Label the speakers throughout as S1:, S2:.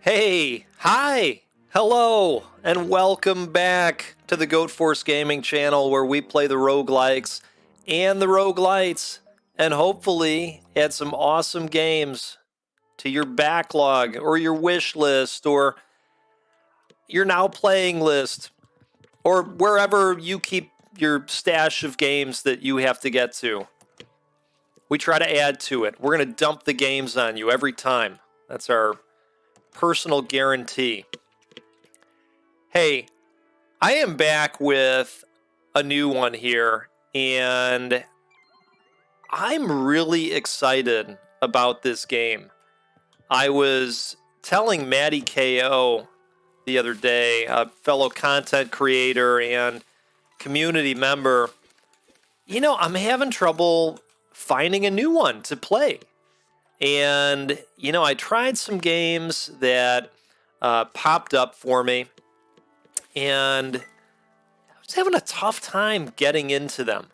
S1: Hey, hi, hello, and welcome back to the Goat Force Gaming channel where we play the roguelikes and the roguelites and hopefully add some awesome games to your backlog or your wish list or your now playing list or wherever you keep your stash of games that you have to get to. We try to add to it. We're going to dump the games on you every time. That's our personal guarantee. Hey, I am back with a new one here, and I'm really excited about this game. I was telling Maddie KO the other day, a fellow content creator and community member, I'm having trouble finding a new one to play. And, I tried some games that popped up for me, and I was having a tough time getting into them,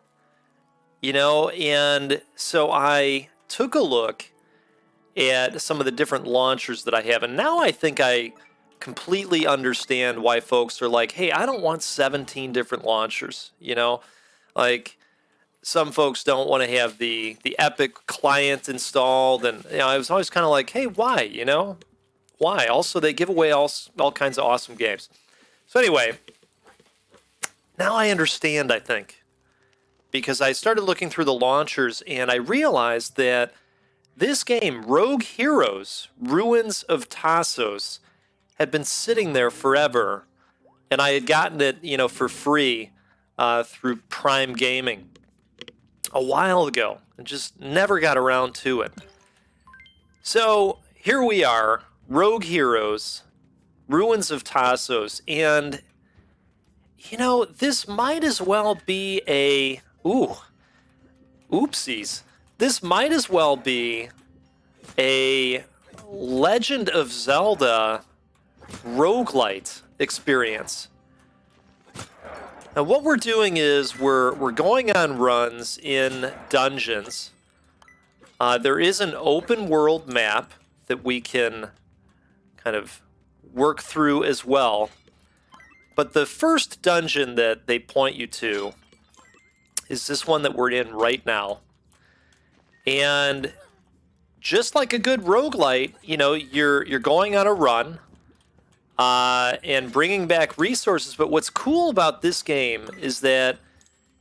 S1: and so I took a look at some of the different launchers that I have, and now I think I completely understand why folks are like, hey, I don't want 17 different launchers, like some folks don't want to have the Epic client installed, and I was always kind of like, hey, why? Why? Also, they give away all kinds of awesome games. So anyway, now I understand, I think, because I started looking through the launchers and I realized that this game, Rogue Heroes: Ruins of Tasos, had been sitting there forever, and I had gotten it, for free through Prime Gaming a while ago and just never got around to it. So here we are, Rogue Heroes, Ruins of Tasos, and this might as well be oopsies. This might as well be a Legend of Zelda roguelite experience. Now what we're doing is we're going on runs in dungeons. There is an open world map that we can kind of work through as well. But the first dungeon that they point you to is this one that we're in right now. And just like a good roguelite, you're going on a run and bringing back resources. But what's cool about this game is that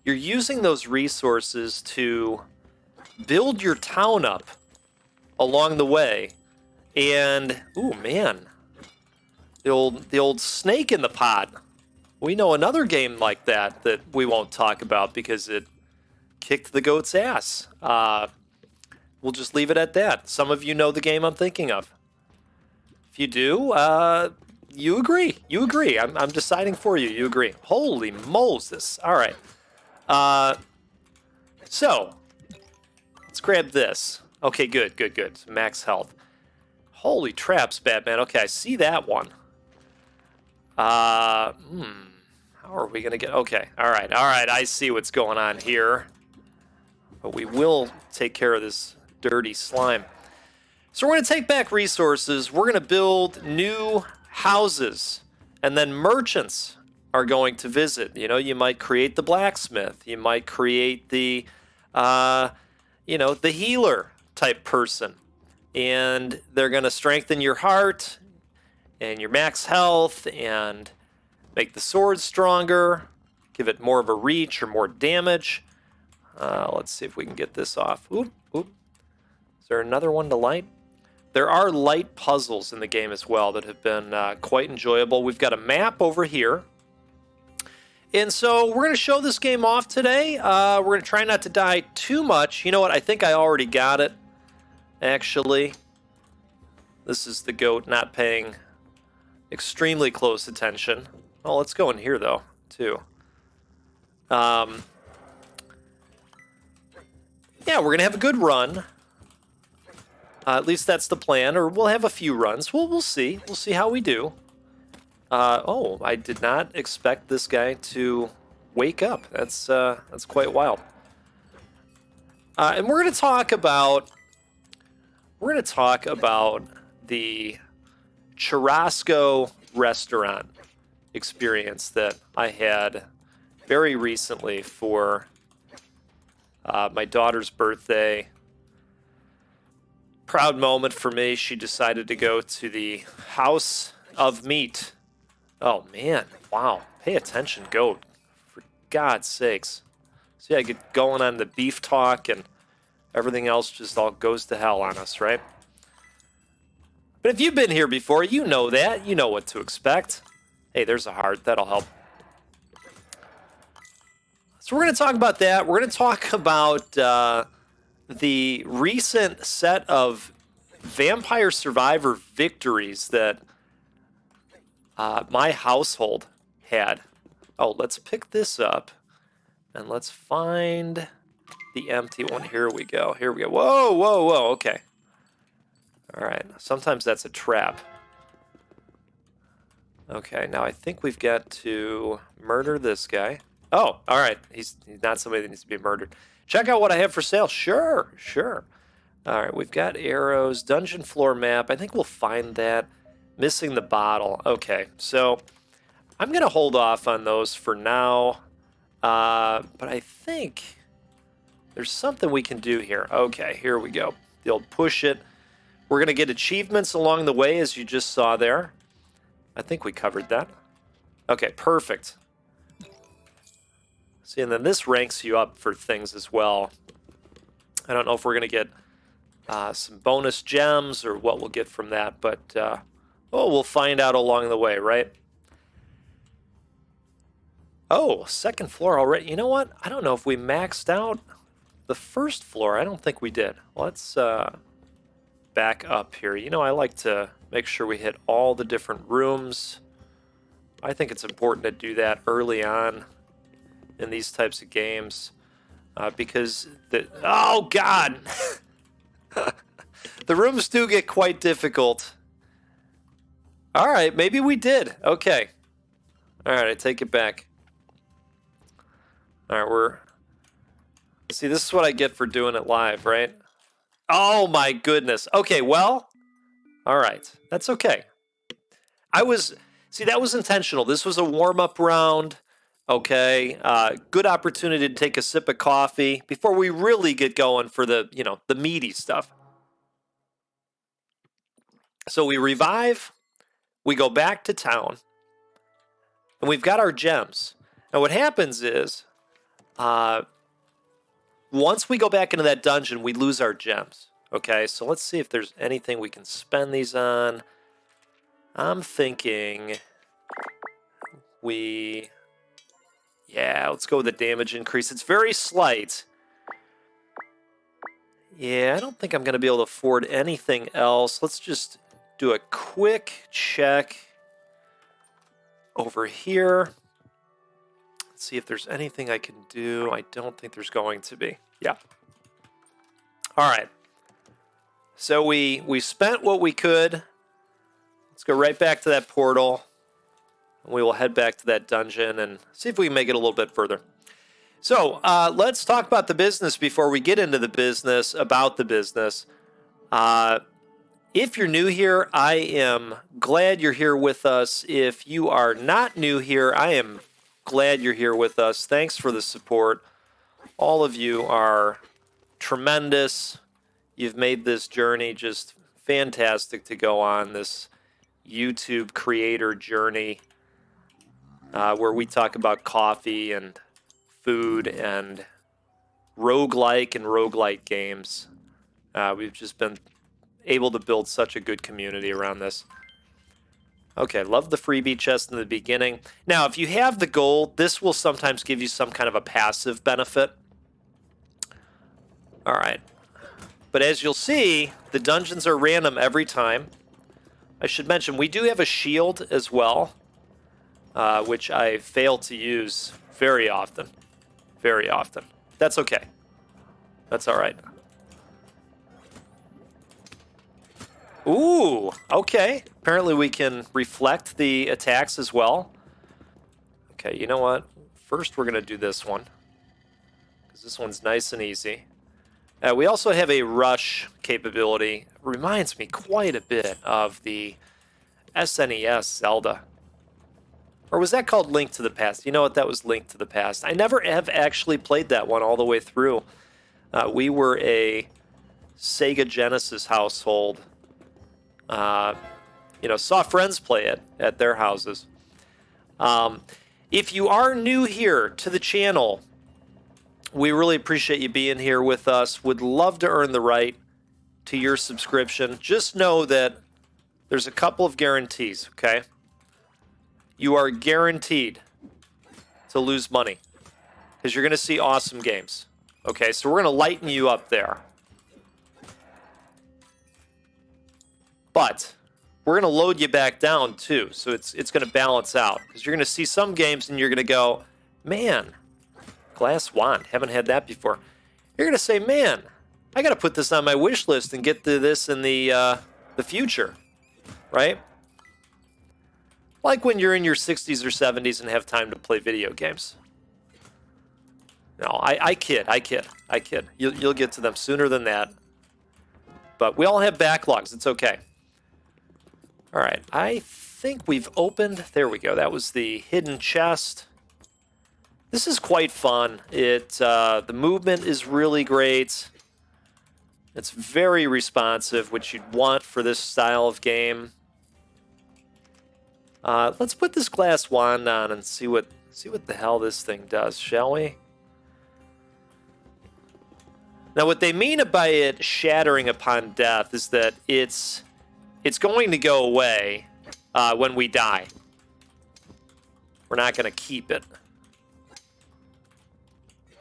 S1: you're using those resources to build your town up along the way. And, ooh, man, the old snake in the pot. We know another game like that we won't talk about because it kicked the goat's ass. We'll just leave it at that. Some of you know the game I'm thinking of. If you do, you agree. You agree. I'm deciding for you. You agree. Holy Moses. All right. So, let's grab this. Okay, good. Max health. Holy traps, Batman. Okay, I see that one. How are we going to get... Okay, all right. I see what's going on here. But we will take care of this dirty slime. So we're going to take back resources. We're going to build new houses. And then merchants are going to visit. You might create the blacksmith. You might create the, the healer type person. And they're going to strengthen your heart and your max health and make the sword stronger, give it more of a reach or more damage. Let's see if we can get this off. Oop. Is there another one to light? There are light puzzles in the game as well that have been quite enjoyable. We've got a map over here. And so we're going to show this game off today. We're going to try not to die too much. You know what? I think I already got it, actually. This is the goat not paying extremely close attention. Oh, let's go in here, though, too. Yeah, we're going to have a good run. At least that's the plan, or we'll have a few runs. We'll see. We'll see how we do. Oh, I did not expect this guy to wake up. That's quite wild. And we're going to talk about the churrasco restaurant experience that I had very recently for my daughter's birthday. Proud moment for me. She decided to go to the House of Meat. Oh, man. Wow. Pay attention, goat. For God's sakes. See, I get going on the beef talk and everything else just all goes to hell on us, right? But if you've been here before, you know that. You know what to expect. Hey, there's a heart. That'll help. So we're going to talk about that. We're going to talk about the recent set of Vampire Survivor victories that my household had. Oh, let's pick this up. And let's find the empty one. Here we go. Here we go. Whoa, whoa, whoa. Okay. All right. Sometimes that's a trap. Okay, now I think we've got to murder this guy. Oh, all right. He's not somebody that needs to be murdered. Check out what I have for sale. Sure, sure. All right, we've got arrows, dungeon floor map. I think we'll find that. Missing the bottle. Okay, so I'm going to hold off on those for now. But I think there's something we can do here. Okay, here we go. The old push it. We're going to get achievements along the way, as you just saw there. I think we covered that. Okay, perfect. See, and then this ranks you up for things as well. I don't know if we're going to get some bonus gems or what we'll get from that, but we'll find out along the way, right? Oh, second floor already. You know what? I don't know if we maxed out the first floor. I don't think we did. Let's back up here. You know, I like to make sure we hit all the different rooms. I think it's important to do that early on in these types of games because oh God, the rooms do get quite difficult. All right, maybe we did. Okay. All right, I take it back. All right, see, this is what I get for doing it live, right? Oh my goodness. Okay, well, all right. That's okay. That was intentional. This was a warm-up round. Okay, good opportunity to take a sip of coffee before we really get going for the meaty stuff. So we revive, we go back to town, and we've got our gems. And what happens is, once we go back into that dungeon, we lose our gems. Okay, so let's see if there's anything we can spend these on. I'm thinking let's go with the damage increase. It's very slight. Yeah, I don't think I'm going to be able to afford anything else. Let's just do a quick check over here. Let's see if there's anything I can do. I don't think there's going to be. Yeah. All right. So we spent what we could. Let's go right back to that portal. We will head back to that dungeon and see if we can make it a little bit further. So let's talk about the business before we get into the business, about the business. If you're new here, I am glad you're here with us. If you are not new here, I am glad you're here with us. Thanks for the support. All of you are tremendous. You've made this journey just fantastic to go on, this YouTube creator journey. Where we talk about coffee and food and roguelike and roguelite games. We've just been able to build such a good community around this. Okay, love the freebie chest in the beginning. Now, if you have the gold, this will sometimes give you some kind of a passive benefit. All right. But as you'll see, the dungeons are random every time. I should mention, we do have a shield as well. Which I fail to use very often. Very often. That's okay. That's all right. Ooh, okay. Apparently we can reflect the attacks as well. Okay, you know what? First we're going to do this one. Because this one's nice and easy. We also have a rush capability. Reminds me quite a bit of the SNES Zelda. Or was that called Link to the Past? You know what? That was Link to the Past. I never have actually played that one all the way through. We were a Sega Genesis household. Saw friends play it at their houses. If you are new here to the channel, we really appreciate you being here with us. Would love to earn the right to your subscription. Just know that there's a couple of guarantees, okay? You are guaranteed to lose money because you're going to see awesome games. Okay, so we're going to lighten you up there. But we're going to load you back down too, so it's going to balance out because you're going to see some games and you're going to go, man, glass wand, haven't had that before. You're going to say, man, I got to put this on my wish list and get to this in the future, right? Like when you're in your 60s or 70s and have time to play video games. No, I kid. You'll get to them sooner than that. But we all have backlogs. It's okay. All right, I think we've opened. There we go. That was the hidden chest. This is quite fun. The movement is really great. It's very responsive, which you'd want for this style of game. Let's put this glass wand on and see what the hell this thing does, shall we? Now, what they mean by it shattering upon death is that it's going to go away when we die. We're not going to keep it.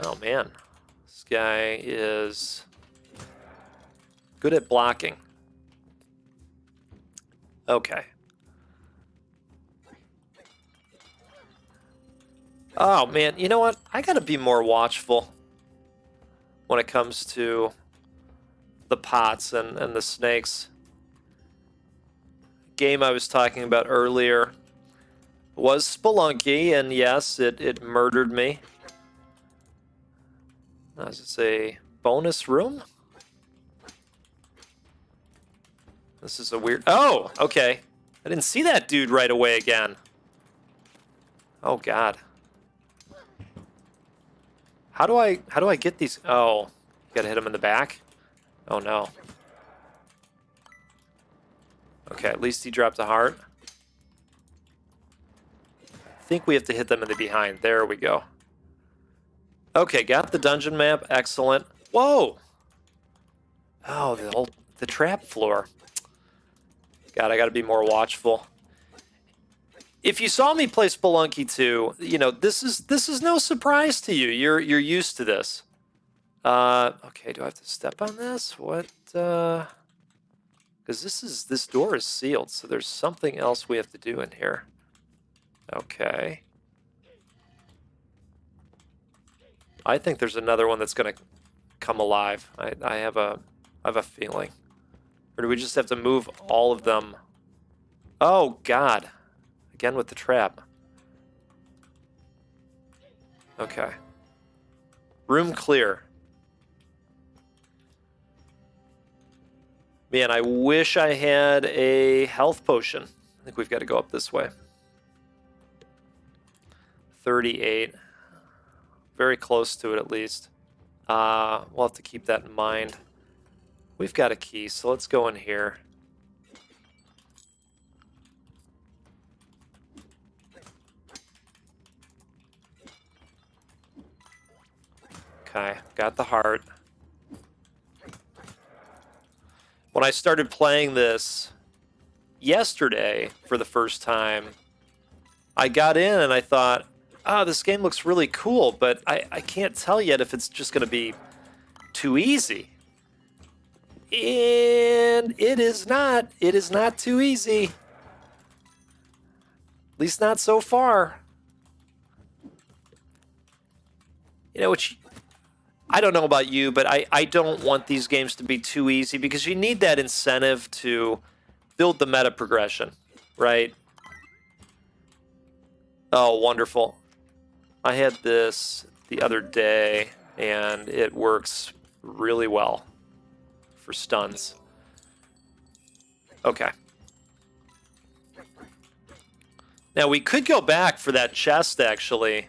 S1: Oh, man. This guy is good at blocking. Okay. Oh, man. You know what? I got to be more watchful when it comes to the pots and the snakes. Game I was talking about earlier was Spelunky, and yes, it murdered me. Is this a bonus room? This is a weird... Oh, okay. I didn't see that dude right away again. Oh, God. How do I get these? Oh, you gotta hit him in the back? Oh, no. Okay, at least he dropped a heart. I think we have to hit them in the behind. There we go. Okay, got the dungeon map. Excellent. Whoa! Oh, the trap floor. God, I gotta be more watchful. If you saw me play Spelunky 2, this is no surprise to you. You're used to this. Okay, do I have to step on this? What? Because this door is sealed, so there's something else we have to do in here. Okay. I think there's another one that's gonna come alive. I have a feeling. Or do we just have to move all of them? Oh God. Again with the trap. Okay. Room clear. Man, I wish I had a health potion. I think we've got to go up this way. 38. Very close to it, at least. We'll have to keep that in mind. We've got a key, so let's go in here. Okay, got the heart. When I started playing this yesterday for the first time, I got in and I thought, this game looks really cool, but I can't tell yet if it's just going to be too easy. And it is not. It is not too easy. At least not so far. Which... I don't know about you, but I don't want these games to be too easy because you need that incentive to build the meta progression, right? Oh, wonderful. I had this the other day, and it works really well for stuns. Okay. Now, we could go back for that chest, actually.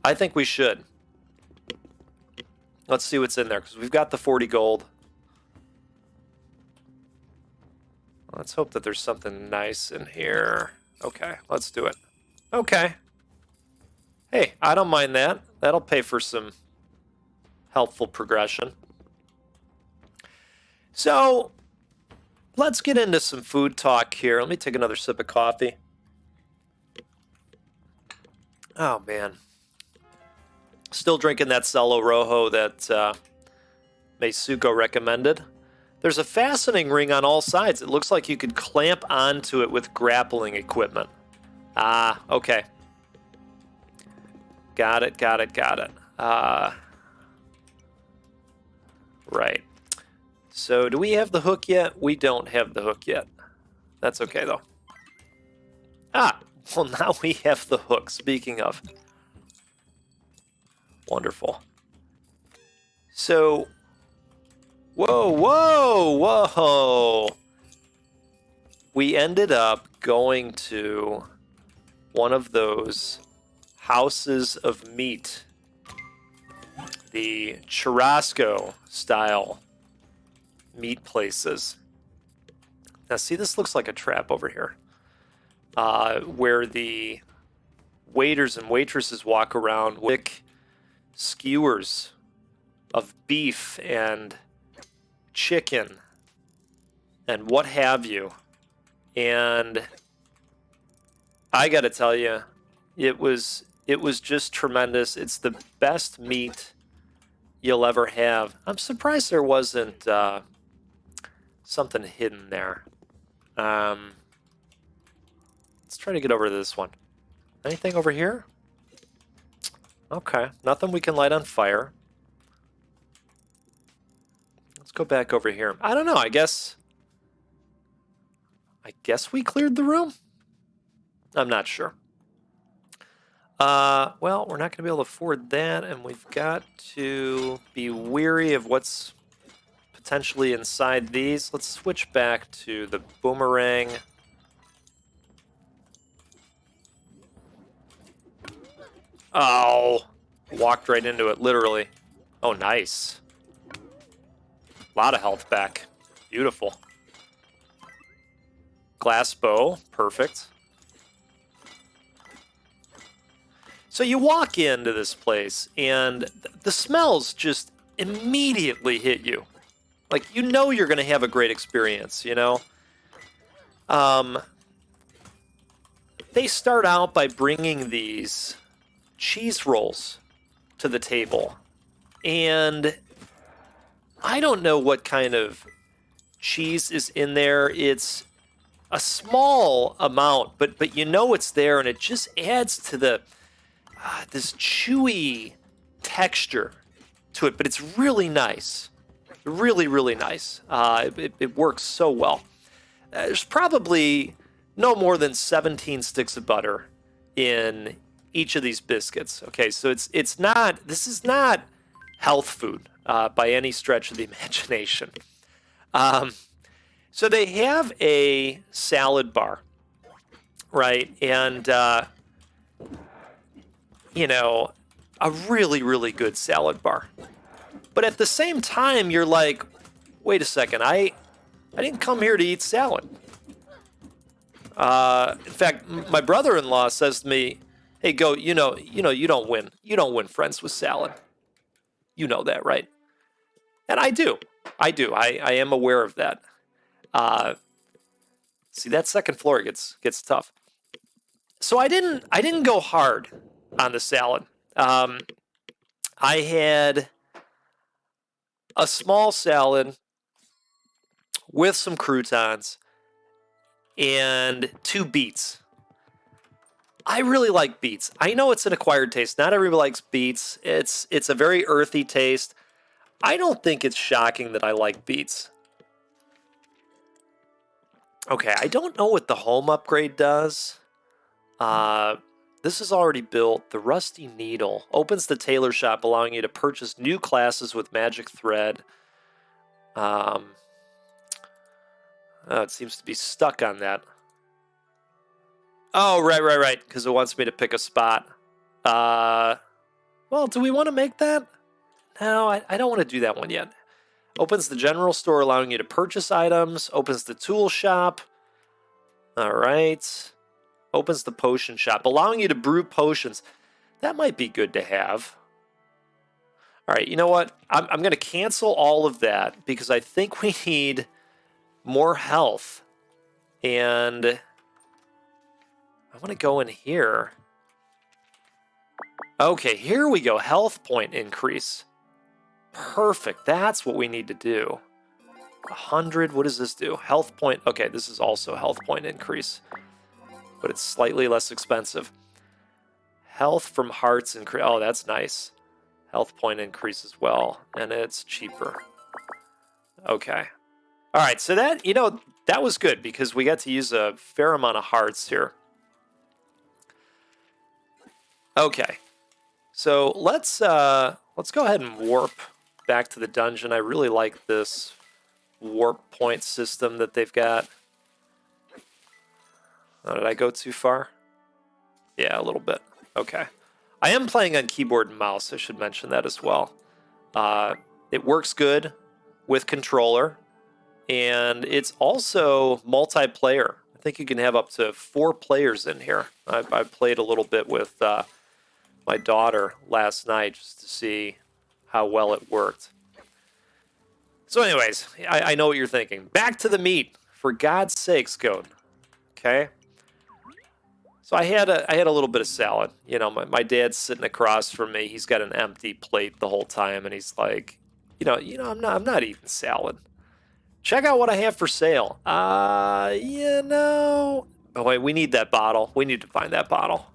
S1: I think we should. Let's see what's in there, because we've got the 40 gold. Let's hope that there's something nice in here. Okay, let's do it. Okay. Hey, I don't mind that. That'll pay for some helpful progression. So, let's get into some food talk here. Let me take another sip of coffee. Oh, man. Still drinking that Cello Rojo that Meisuko recommended. There's a fastening ring on all sides. It looks like you could clamp onto it with grappling equipment. Ah, okay. Got it. Right. So, do we have the hook yet? We don't have the hook yet. That's okay, though. Ah, well, now we have the hook, speaking of. Wonderful. So, whoa. We ended up going to one of those houses of meat. The churrasco style meat places. Now, see, this looks like a trap over here. Where the waiters and waitresses walk around with skewers of beef and chicken and what have you. And I gotta tell you, it was just tremendous. It's the best meat you'll ever have. I'm surprised there wasn't something hidden there. Let's try to get over to this one. Anything over here? Okay, nothing we can light on fire. Let's go back over here. I don't know, I guess we cleared the room? I'm not sure. Well, we're not going to be able to afford that, and we've got to be weary of what's potentially inside these. Let's switch back to the boomerang. Oh, walked right into it, literally. Oh, nice. A lot of health back. Beautiful. Glass bow, perfect. So you walk into this place, and the smells just immediately hit you. Like, you know you're going to have a great experience, you know? They start out by bringing these cheese rolls to the table. And I don't know what kind of cheese is in there. It's a small amount, but you know it's there, and it just adds to the this chewy texture to it. But it's really nice, really nice. It works so well. There's probably no more than 17 sticks of butter in each of these biscuits. Okay, so this is not health food by any stretch of the imagination. So they have a salad bar, right? And, a really good salad bar. But at the same time, you're like, wait a second, I didn't come here to eat salad. In fact, my brother-in-law says to me, hey, Go, you don't win. You don't win friends with salad. You know that, right? And I do. I am aware of that. See, that second floor gets tough. So I didn't go hard on the salad. I had a small salad with some croutons and 2 beets. I really like beets. I know it's an acquired taste. Not everybody likes beets. It's a very earthy taste. I don't think it's shocking that I like beets. Okay, I don't know what the home upgrade does. This is already built. The Rusty Needle opens the tailor shop, allowing you to purchase new classes with magic thread. It seems to be stuck on that. Oh, right. Because it wants me to pick a spot. Well, do we want to make that? No, I don't want to do that one yet. Opens the general store, allowing you to purchase items. Opens the tool shop. All right. Opens the potion shop, allowing you to brew potions. That might be good to have. All right, you know what? I'm going to cancel all of that because I think we need more health. And I want to go in here. Okay, here we go. Health point increase. Perfect. That's what we need to do. 100. What does this do? Health point. Okay, this is also health point increase, but it's slightly less expensive. Health from hearts increase. Oh, that's nice. Health point increase as well, and it's cheaper. Okay. All right, so that, that was good because we got to use a fair amount of hearts here. Okay. So let's go ahead and warp back to the dungeon. I really like this warp point system that they've got. Oh, did I go too far? Yeah, a little bit. Okay. I am playing on keyboard and mouse. I should mention that as well. It works good with controller, and it's also multiplayer. I think you can have up to 4 players in here. I played a little bit with my daughter last night just to see how well it worked. So anyways, I know what you're thinking. Back to the meat. For God's sakes, Code. Okay? So I had a little bit of salad. My dad's sitting across from me. He's got an empty plate the whole time, and he's like, I'm not eating salad. Check out what I have for sale. Oh wait, we need that bottle. We need to find that bottle.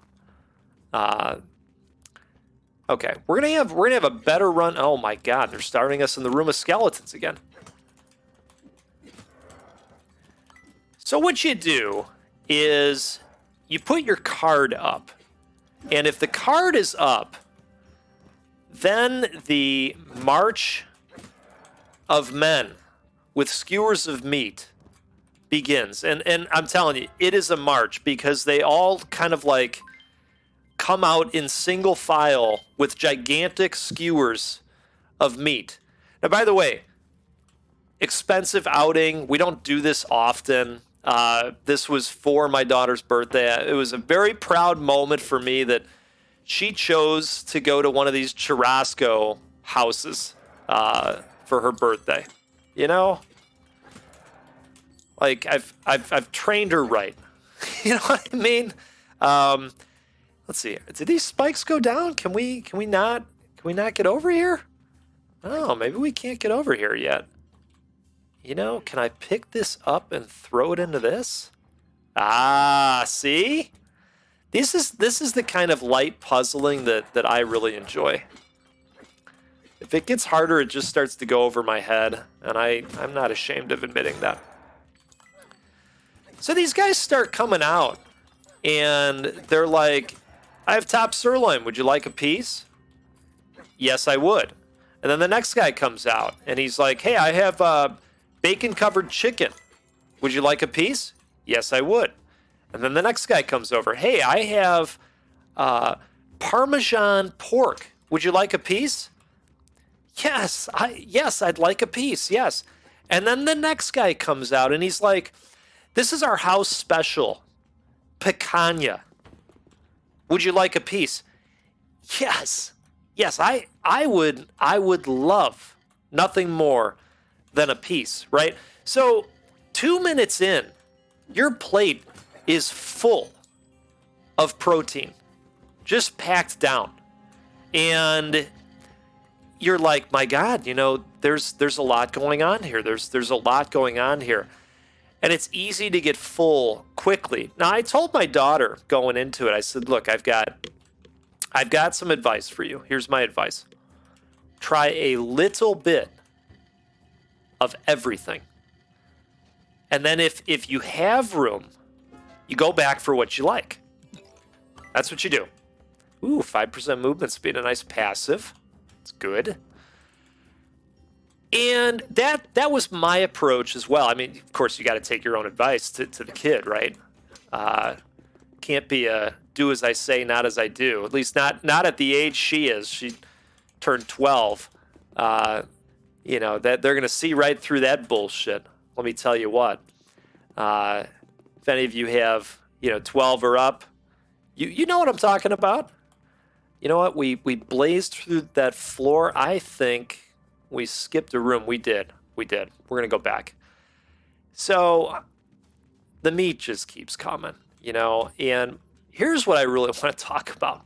S1: Okay, we're gonna have a better run. Oh my God, they're starting us in the room of skeletons again. So what you do is you put your card up, and if the card is up, then the march of men with skewers of meat begins. And I'm telling you, it is a march because they all kind of like come out in single file with gigantic skewers of meat. Now, by the way, expensive outing. We don't do this often. This was for my daughter's birthday. It was a very proud moment for me that she chose to go to one of these churrasco houses for her birthday. Like I've trained her right. You know what I mean? Let's see. Did these spikes go down? Can we not get over here? Oh, maybe we can't get over here yet. Can I pick this up and throw it into this? Ah, see? This is the kind of light puzzling that I really enjoy. If it gets harder, it just starts to go over my head, and I'm not ashamed of admitting that. So these guys start coming out, and they're like, I have top sirloin. Would you like a piece? Yes, I would. And then the next guy comes out, and he's like, hey, I have bacon-covered chicken. Would you like a piece? Yes, I would. And then the next guy comes over. Hey, I have Parmesan pork. Would you like a piece? Yes, I'd like a piece, yes. And then the next guy comes out, and he's like, this is our house special, picanha. Would you like a piece? Yes, I would love nothing more than a piece, right? So 2 minutes in, your plate is full of protein, just packed down. And you're like, my God, there's a lot going on here. There's a lot going on here. And it's easy to get full quickly. Now, I told my daughter going into it, I said, look, I've got some advice for you. Here's my advice. Try a little bit of everything. And then if you have room, you go back for what you like. That's what you do. Ooh, 5% movement speed, a nice passive. It's good. And that was my approach as well. I mean, of course, you got to take your own advice to the kid, right? Can't can't be a do as I say, not as I do. At least not at the age she is. She turned 12. You know, that they're going to see right through that bullshit. Let me tell you what. If any of you have, 12 or up, you know what I'm talking about. You know what? We blazed through that floor. I think we skipped a room. We did. We're going to go back. So the meat just keeps coming, and here's what I really want to talk about.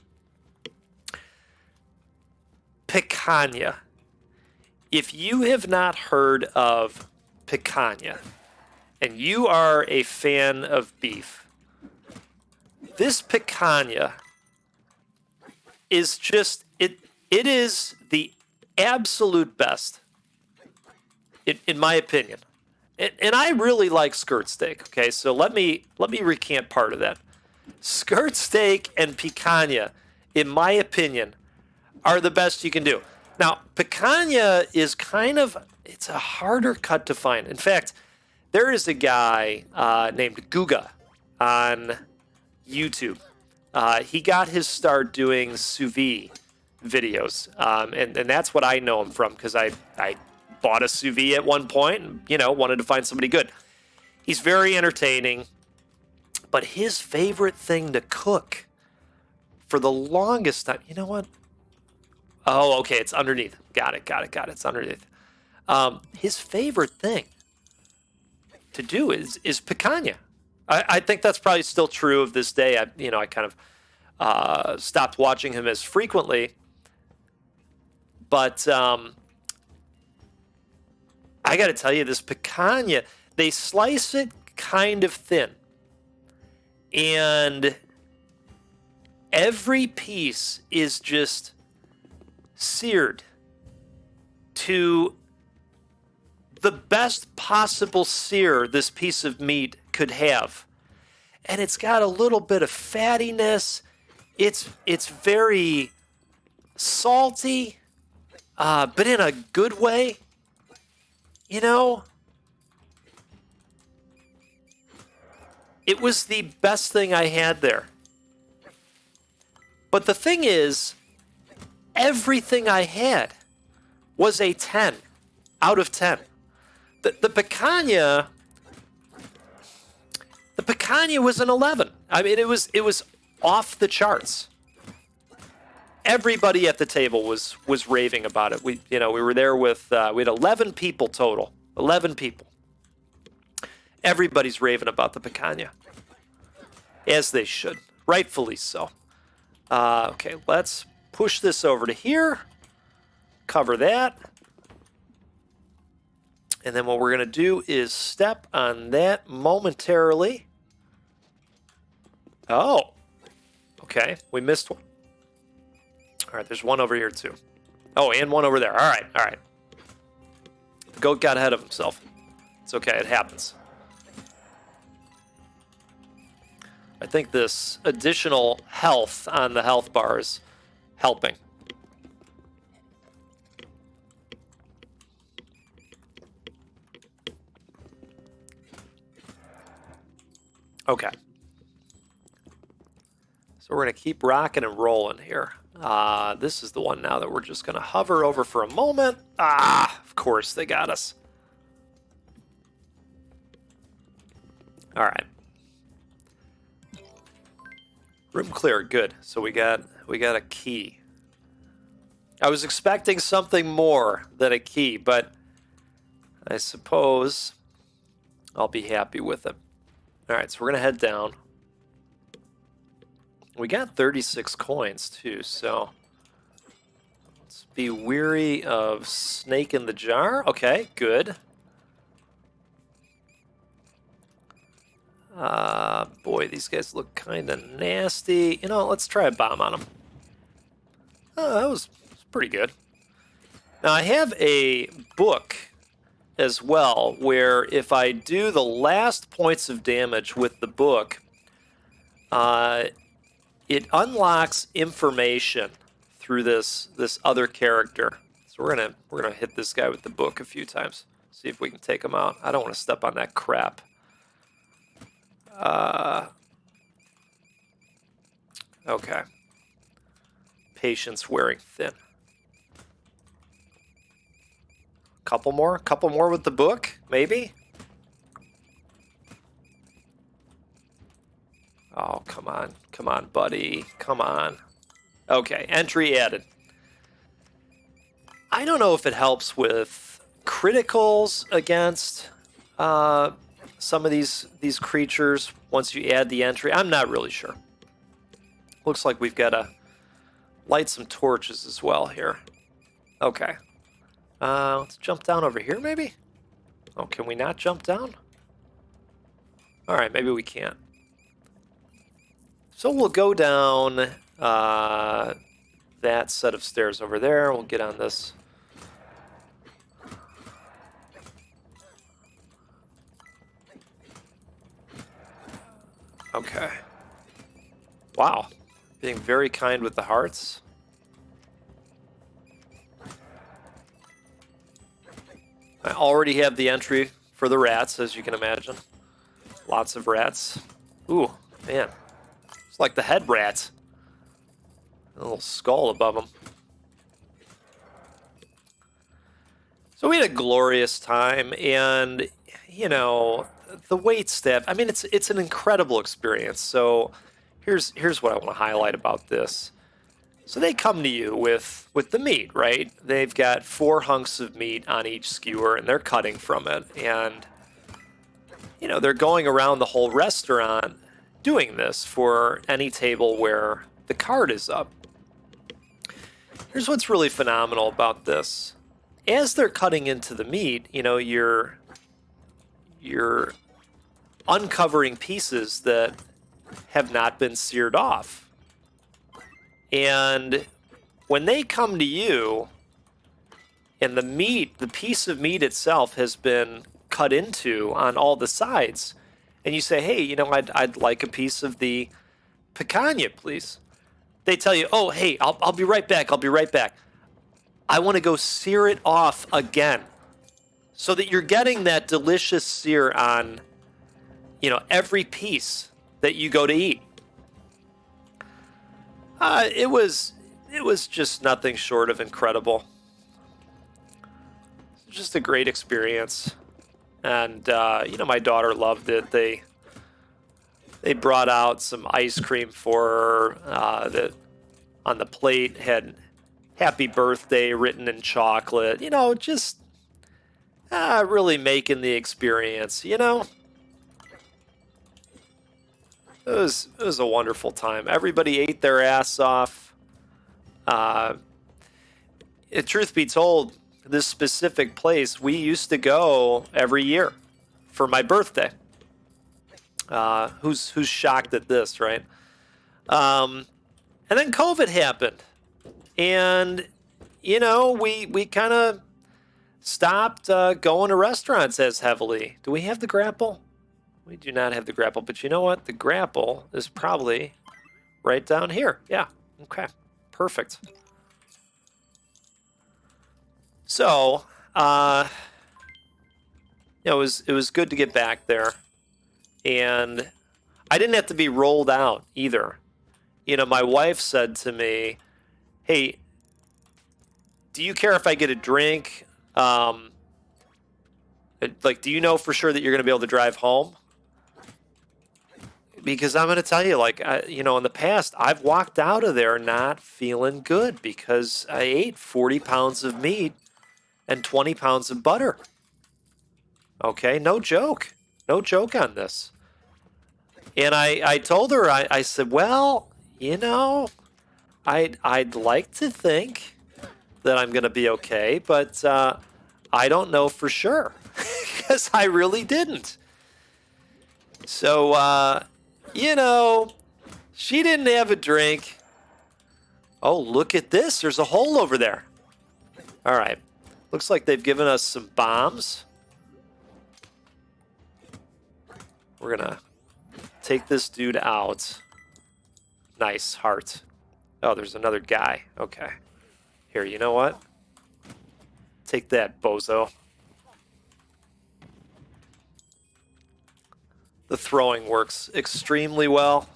S1: Picanha. If you have not heard of picanha, and you are a fan of beef, this picanha is just, it is the absolute best, in my opinion. And I really like skirt steak, okay? So let me recant part of that. Skirt steak and picanha, in my opinion, are the best you can do. Now, picanha is it's a harder cut to find. In fact, there is a guy named Guga on YouTube. He got his start doing sous vide videos, and that's what I know him from, because I bought a sous vide at one point and, wanted to find somebody good. He's very entertaining, but his favorite thing to cook for the longest time, you know what? Oh, okay, it's underneath. Got it. It's underneath. His favorite thing to do is picanha. I think that's probably still true of this day. I kind of stopped watching him as frequently, but I got to tell you, this picanha, they slice it kind of thin, and every piece is just seared to the best possible sear this piece of meat could have. And it's got a little bit of fattiness. It's very salty, but in a good way. It was the best thing I had there. But the thing is, everything I had was a 10 out of 10. The picanha was an 11. I mean, it was off the charts. Everybody at the table was raving about it. We were there with we had 11 people total. 11 people. Everybody's raving about the picanha, as they should, rightfully so. Okay, let's push this over to here. Cover that. And then what we're going to do is step on that momentarily. Oh, okay. We missed one. All right, there's one over here too. Oh, and one over there. All right. The goat got ahead of himself. It's okay. It happens. I think this additional health on the health bar is helping. Okay. So we're going to keep rocking and rolling here. This is the one now that we're just going to hover over for a moment. Of course, they got us. All right. Room clear, good. So we got a key. I was expecting something more than a key, but I suppose I'll be happy with it. All right, so we're going to head down. We got 36 coins, too, so let's be weary of snake in the jar. Okay, good. Boy, these guys look kind of nasty. Let's try a bomb on them. Oh, that was pretty good. Now, I have a book as well, where if I do the last points of damage with the book, it unlocks information through this other character. So we're gonna hit this guy with the book a few times. See if we can take him out. I don't want to step on that crap. Okay. Patience wearing thin. Couple more? Couple more with the book? Maybe? Oh, come on. Come on, buddy. Come on. Okay, entry added. I don't know if it helps with criticals against some of these creatures once you add the entry. I'm not really sure. Looks like we've got to light some torches as well here. Okay. Let's jump down over here, maybe? Oh, can we not jump down? All right, maybe we can't. So we'll go down that set of stairs over there. We'll get on this. Okay. Wow. Being very kind with the hearts. I already have the entry for the rats, as you can imagine. Lots of rats. Ooh, man. It's like the head rat. A little skull above them. So we had a glorious time, and, you know, the wait staff, I mean, it's an incredible experience. So here's what I want to highlight about this. So they come to you with the meat, right? They've got 4 hunks of meat on each skewer, and they're cutting from it. And, you know, they're going around the whole restaurant doing this for any table where the card is up. Here's what's really phenomenal about this. As they're cutting into the meat, you know, you're uncovering pieces that have not been seared off. And when they come to you and the meat, the piece of meat itself has been cut into on all the sides, and you say, hey, you know, I'd like a piece of the picanha, please. They tell you, oh, hey, I'll be right back. I'll be right back. I want to go sear it off again so that you're getting that delicious sear on, you know, every piece that you go to eat. It was just nothing short of incredible. Just a great experience. And, you know, my daughter loved it. They brought out some ice cream for her that on the plate had happy birthday written in chocolate. You know, just really making the experience, you know. It was a wonderful time. Everybody ate their ass off. Truth be told, this specific place, we used to go every year for my birthday. Who's shocked at this, right? And then COVID happened. And, you know, we kind of stopped going to restaurants as heavily. Do we have the grapple? We do not have the grapple, but you know what? The grapple is probably right down here. Yeah, okay, perfect. So, you know, it was good to get back there. And I didn't have to be rolled out either. You know, my wife said to me, hey, do you care if I get a drink? Like, do you know for sure that you're going to be able to drive home? Because I'm going to tell you, like, you know, in the past, I've walked out of there not feeling good because I ate 40 pounds of meat and 20 pounds of butter. Okay, no joke. No joke on this. And I told her, I said, well, you know, I'd like to think that I'm going to be okay, but I don't know for sure because I really didn't. So, you know, she didn't have a drink. Oh, look at this. There's a hole over there. All right. Looks like they've given us some bombs. We're going to take this dude out. Nice heart. Oh, there's another guy. Okay. Here, you know what? Take that, bozo. The throwing works extremely well.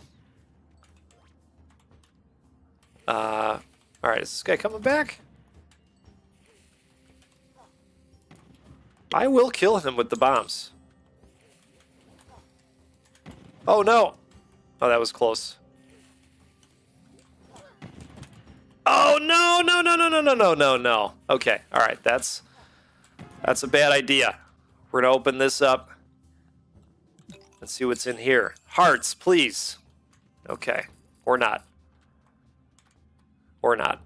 S1: All right, is this guy coming back? I will kill him with the bombs. Oh, no. Oh, that was close. Oh, no, no, no, no, no, no, no, no, no. Okay, all right, that's a bad idea. We're going to open this up. Let's see what's in here. Hearts, please. Okay, or not. Or not.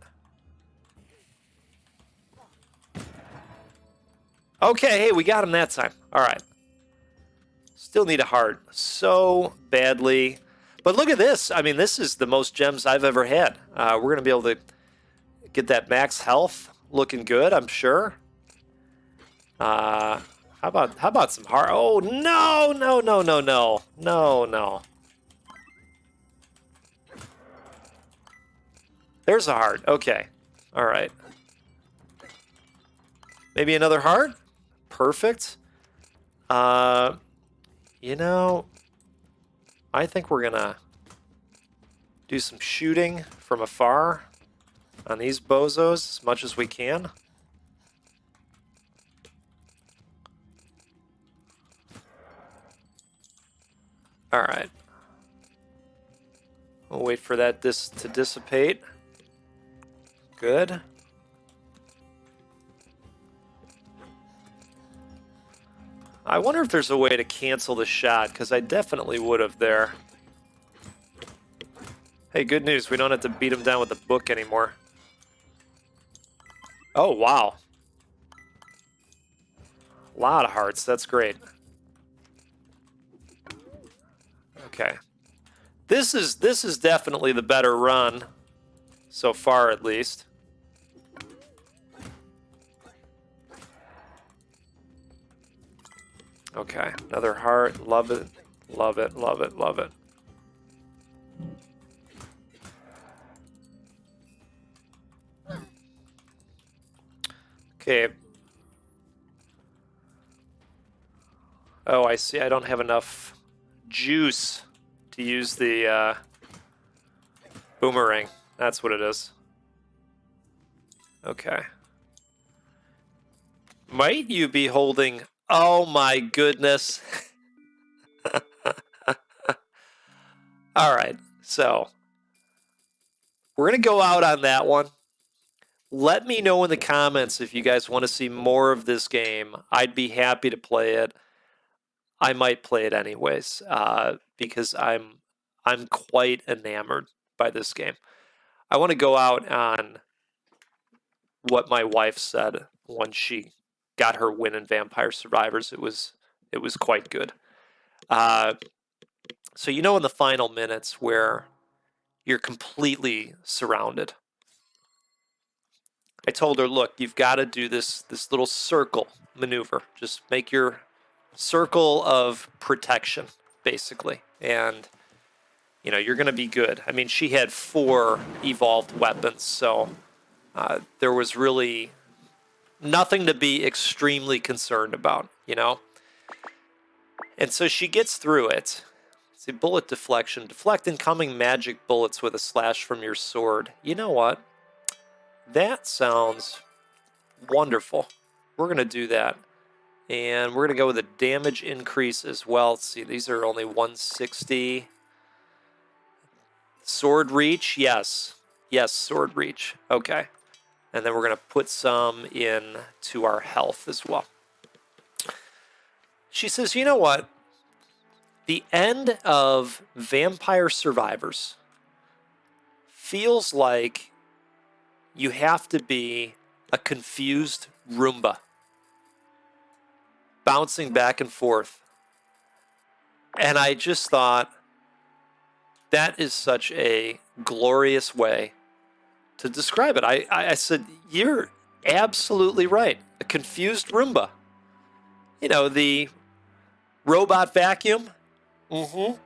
S1: Okay, hey, we got him that time. All right. Still need a heart so badly. But look at this. I mean, this is the most gems I've ever had. We're going to be able to get that max health looking good, I'm sure. How about some heart? Oh, no, no, no, no, no. No, no. There's a heart. Okay. All right. Maybe another heart? Perfect. You know, I think we're gonna do some shooting from afar on these bozos as much as we can. All right. We'll wait for that to dissipate. Good. I wonder if there's a way to cancel the shot, because I definitely would have there. Hey, good news. We don't have to beat him down with a book anymore. Oh, wow. A lot of hearts. That's great. Okay. This is definitely the better run. So far, at least. Okay. Another heart. Love it. Love it. Love it. Love it. Okay. Oh, I see. I don't have enough juice to use the boomerang. That's what it is. Okay. Might you be holding... Oh my goodness. All right. So, we're going to go out on that one. Let me know in the comments if you guys want to see more of this game. I'd be happy to play it. I might play it anyways, because I'm quite enamored by this game. I want to go out on what my wife said when she got her win in Vampire Survivors. It was quite good. So in the final minutes where you're completely surrounded, I told her, look, you've got to do this little circle maneuver. Just make your circle of protection, basically. And, you're going to be good. I mean, she had 4 evolved weapons, so there was really nothing to be extremely concerned about, And so she gets through it. See, bullet deflection. Deflect incoming magic bullets with a slash from your sword. You know what? That sounds wonderful. We're going to do that. And we're going to go with a damage increase as well. Let's see, these are only 160. Sword reach, yes. Yes, sword reach. Okay. And then we're going to put some in to our health as well. She says, you know what? The end of Vampire Survivors feels like you have to be a confused Roomba, bouncing back and forth. And I just thought, that is such a glorious way to describe it. I said, you're absolutely right. A confused Roomba. The robot vacuum. Mm-hmm.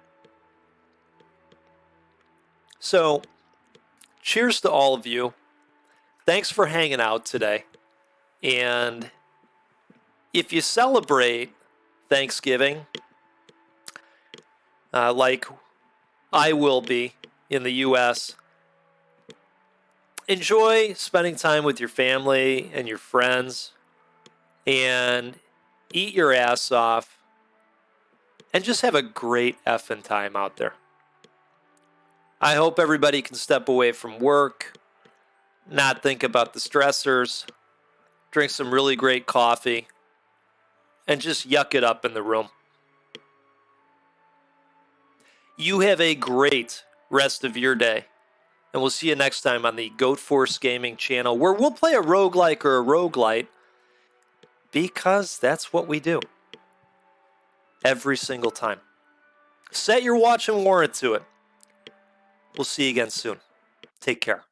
S1: So, cheers to all of you. Thanks for hanging out today. And if you celebrate Thanksgiving, like I will be in the U.S., enjoy spending time with your family and your friends and eat your ass off and just have a great effing time out there. I hope everybody can step away from work, not think about the stressors, drink some really great coffee, and just yuck it up in the room. You have a great rest of your day. And we'll see you next time on the Goat Force Gaming channel, where we'll play a roguelike or a roguelite, because that's what we do. Every single time. Set your watch and warrant to it. We'll see you again soon. Take care.